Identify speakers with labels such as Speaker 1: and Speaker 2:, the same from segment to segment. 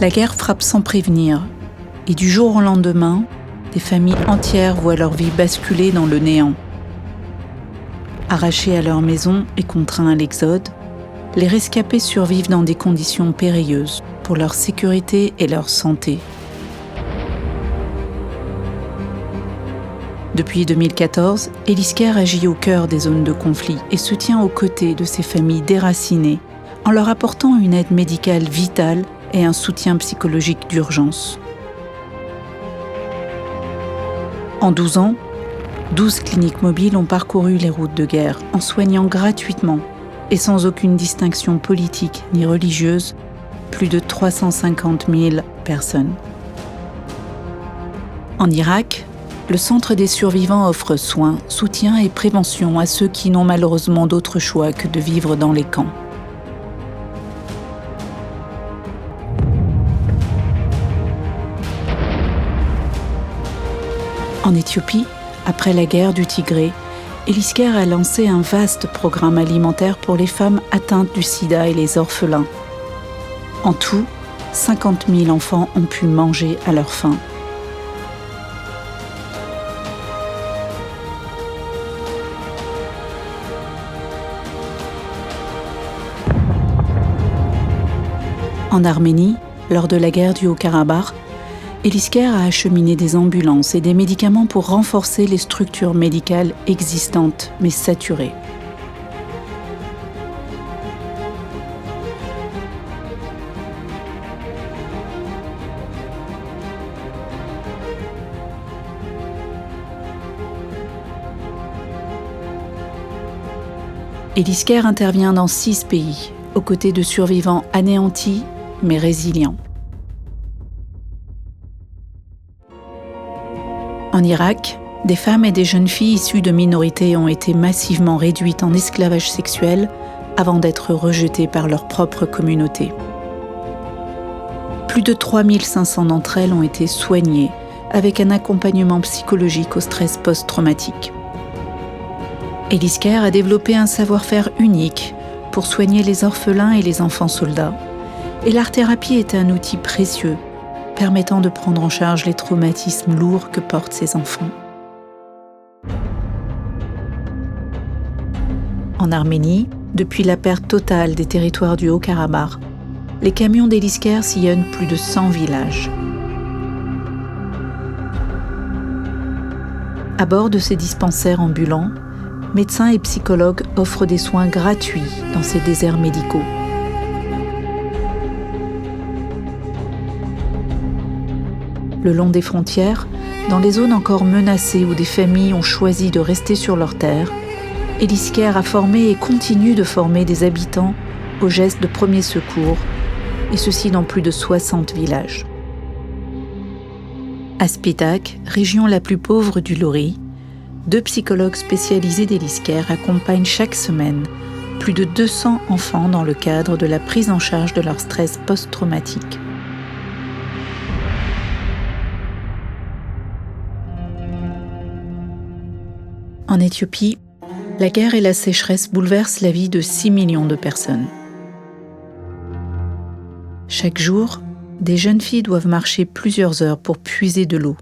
Speaker 1: La guerre frappe sans prévenir, et du jour au lendemain, des familles entières voient leur vie basculer dans le néant. Arrachés à leur maison et contraints à l'exode, les rescapés survivent dans des conditions périlleuses pour leur sécurité et leur santé. Depuis 2014, Elise Care agit au cœur des zones de conflit et se tient aux côtés de ces familles déracinées en leur apportant une aide médicale vitale et un soutien psychologique d'urgence. En 12 ans, 12 cliniques mobiles ont parcouru les routes de guerre en soignant gratuitement et sans aucune distinction politique ni religieuse plus de 350 000 personnes. En Irak, le Centre des survivants offre soins, soutien et prévention à ceux qui n'ont malheureusement d'autre choix que de vivre dans les camps. En Éthiopie, après la guerre du Tigré, Elise Care a lancé un vaste programme alimentaire pour les femmes atteintes du sida et les orphelins. En tout, 50 000 enfants ont pu manger à leur faim. En Arménie, lors de la guerre du Haut-Karabakh, Elise Care a acheminé des ambulances et des médicaments pour renforcer les structures médicales existantes mais saturées. Elise Care intervient dans 6 pays, aux côtés de survivants anéantis mais résilients. En Irak, des femmes et des jeunes filles issues de minorités ont été massivement réduites en esclavage sexuel avant d'être rejetées par leur propre communauté. Plus de 3500 d'entre elles ont été soignées avec un accompagnement psychologique au stress post-traumatique. Elise Care a développé un savoir-faire unique pour soigner les orphelins et les enfants soldats, et l'art-thérapie est un outil précieux permettant de prendre en charge les traumatismes lourds que portent ces enfants. En Arménie, depuis la perte totale des territoires du Haut-Karabakh, les camions d'Elise Care sillonnent plus de 100 villages. À bord de ces dispensaires ambulants, médecins et psychologues offrent des soins gratuits dans ces déserts médicaux. Le long des frontières, dans les zones encore menacées où des familles ont choisi de rester sur leurs terres, Elise Care a formé et continue de former des habitants aux gestes de premier secours, et ceci dans plus de 60 villages. À Spitak, région la plus pauvre du Lori, 2 psychologues spécialisés d'Elise Care accompagnent chaque semaine plus de 200 enfants dans le cadre de la prise en charge de leur stress post-traumatique. En Éthiopie, la guerre et la sécheresse bouleversent la vie de 6 millions de personnes. Chaque jour, des jeunes filles doivent marcher plusieurs heures pour puiser de l'eau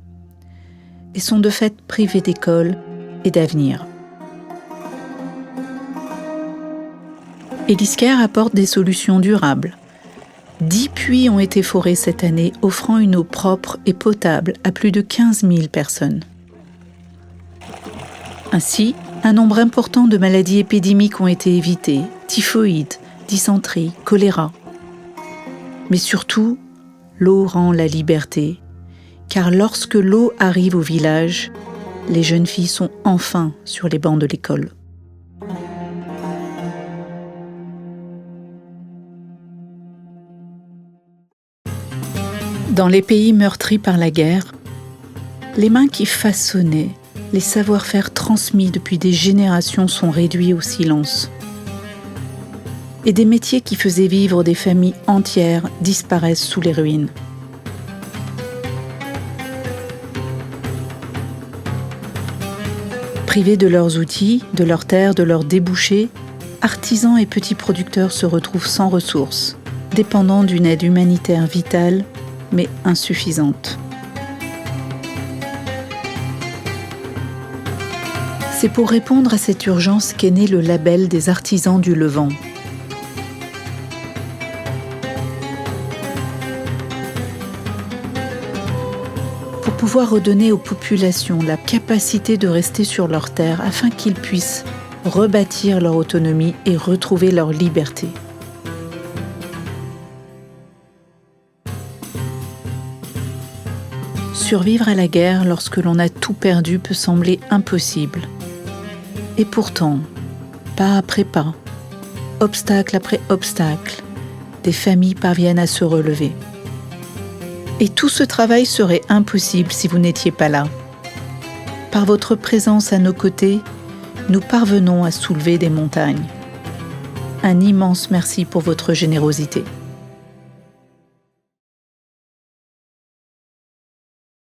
Speaker 1: et sont de fait privées d'école et d'avenir. Elise Care apporte des solutions durables. 10 puits ont été forés cette année, offrant une eau propre et potable à plus de 15 000 personnes. Ainsi, un nombre important de maladies épidémiques ont été évitées, typhoïde, dysenterie, choléra. Mais surtout, l'eau rend la liberté, car lorsque l'eau arrive au village, les jeunes filles sont enfin sur les bancs de l'école. Dans les pays meurtris par la guerre, les mains qui façonnaient les savoir-faire transmis depuis des générations sont réduits au silence. Et des métiers qui faisaient vivre des familles entières disparaissent sous les ruines. Privés de leurs outils, de leurs terres, de leurs débouchés, artisans et petits producteurs se retrouvent sans ressources dépendant d'une aide humanitaire vitale, mais insuffisante. C'est pour répondre à cette urgence qu'est né le label des artisans du Levant. Pour pouvoir redonner aux populations la capacité de rester sur leur terre afin qu'ils puissent rebâtir leur autonomie et retrouver leur liberté. Survivre à la guerre lorsque l'on a tout perdu peut sembler impossible. Et pourtant, pas après pas, obstacle après obstacle, des familles parviennent à se relever. Et tout ce travail serait impossible si vous n'étiez pas là. Par votre présence à nos côtés, nous parvenons à soulever des montagnes. Un immense merci pour votre générosité.